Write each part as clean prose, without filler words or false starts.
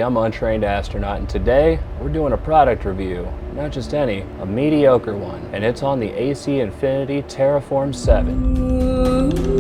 I'm Untrained Astronaut, and today we're doing a product review. Not just any, a mediocre one. And it's on the AC Infinity TERRAFORM 7.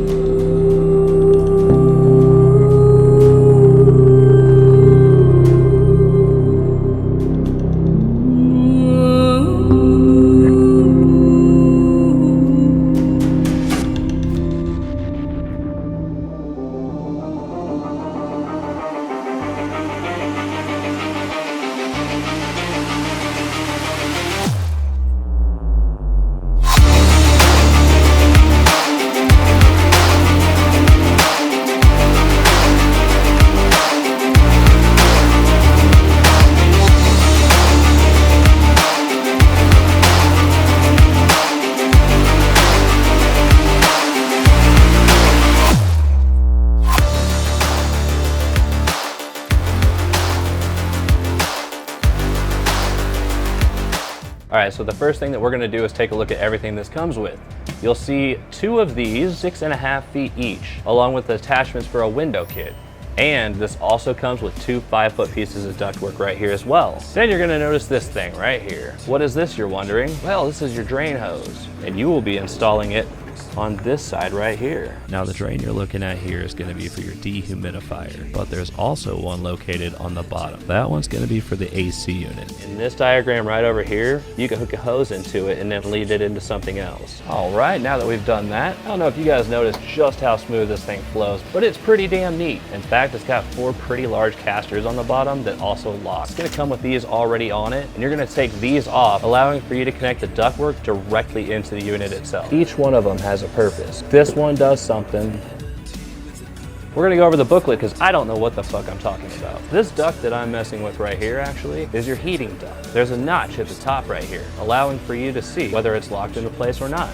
Alright, so the first thing that we're going to do is take a look at everything this comes with. You'll see two of these, 6.5 feet each, along with the attachments for a window kit. And this also comes with two 5-foot pieces of ductwork right here as well. Then you're going to notice this thing right here. What is this, you're wondering? Well, this is your drain hose, and you will be installing it on this side right here. Now the drain you're looking at here is going to be for your dehumidifier, but there's also one located on the bottom. That one's going to be for the AC unit. In this diagram right over here, you can hook a hose into it and then lead it into something else. All right, now that we've done that, I don't know if you guys noticed just how smooth this thing flows, but it's pretty damn neat. In fact, it's got 4 pretty large casters on the bottom that also lock. It's going to come with these already on it, and you're going to take these off, allowing for you to connect the ductwork directly into the unit itself. Each one of them has a purpose. This one does something. We're gonna go over the booklet because I don't know what the fuck I'm talking about. This duct that I'm messing with right here actually is your heating duct. There's a notch at the top right here, allowing for you to see whether it's locked into place or not.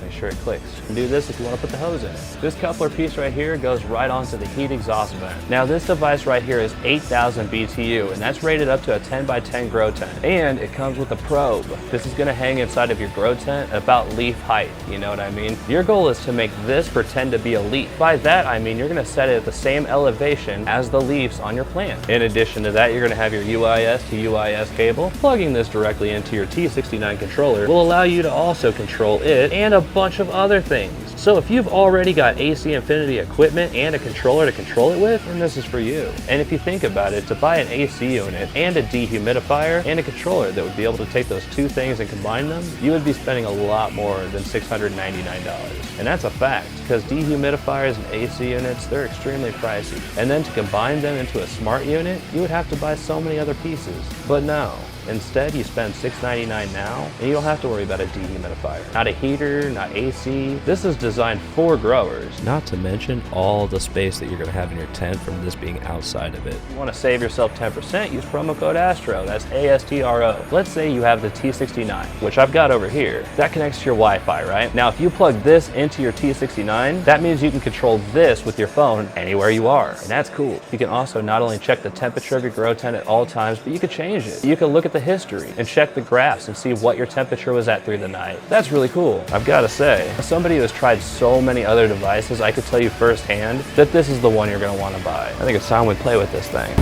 Make sure it clicks. You can do this if you want to put the hose in it. This coupler piece right here goes right onto the heat exhaust vent. Now this device right here is 8,000 BTU, and that's rated up to a 10x10 grow tent. And it comes with a probe. This is going to hang inside of your grow tent about leaf height, you know what I mean? Your goal is to make this pretend to be a leaf. By that I mean you're going to set it at the same elevation as the leaves on your plant. In addition to that, you're going to have your UIS to UIS cable. Plugging this directly into your T69 controller will allow you to also control it and a bunch of other things. So if you've already got AC Infinity equipment and a controller to control it with, then this is for you. And if you think about it, to buy an AC unit and a dehumidifier and a controller that would be able to take those two things and combine them, you would be spending a lot more than $699. And that's a fact, because dehumidifiers and AC units, they're extremely pricey. And then to combine them into a smart unit, you would have to buy so many other pieces. But no. Instead, you spend $699 now, and you don't have to worry about a dehumidifier. Not a heater, not AC. This is designed for growers. Not to mention all the space that you're going to have in your tent from this being outside of it. If you want to save yourself 10%, use promo code ASTRO. That's ASTRO. Let's say you have the T69, which I've got over here. That connects to your Wi-Fi, right? Now, if you plug this into your T69, that means you can control this with your phone anywhere you are, and that's cool. You can also not only check the temperature of your grow tent at all times, but you can change it. You can look at the history and check the graphs and see what your temperature was at through the night. That's really cool. I've got to say, as somebody who has tried so many other devices, I could tell you firsthand that this is the one you're going to want to buy. I think it's time we play with this thing.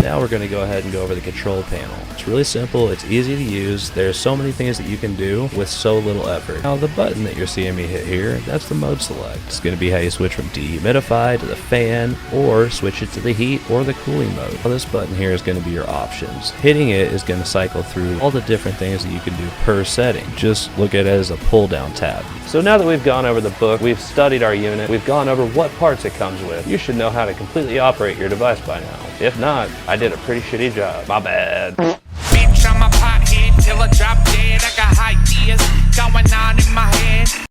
Now we're going to go ahead and go over the control panel. It's really simple, it's easy to use, there's so many things that you can do with so little effort. Now the button that you're seeing me hit here, that's the mode select. It's going to be how you switch from dehumidify to the fan, or switch it to the heat or the cooling mode. Now this button here is going to be your options. Hitting it is going to cycle through all the different things that you can do per setting. Just look at it as a pull down tab. So now that we've gone over the book, we've studied our unit, we've gone over what parts it comes with, you should know how to completely operate your device by now. If not, I did a pretty shitty job. My bad. Bitch, I'm a pothead till I drop dead. I got ideas going on in my head.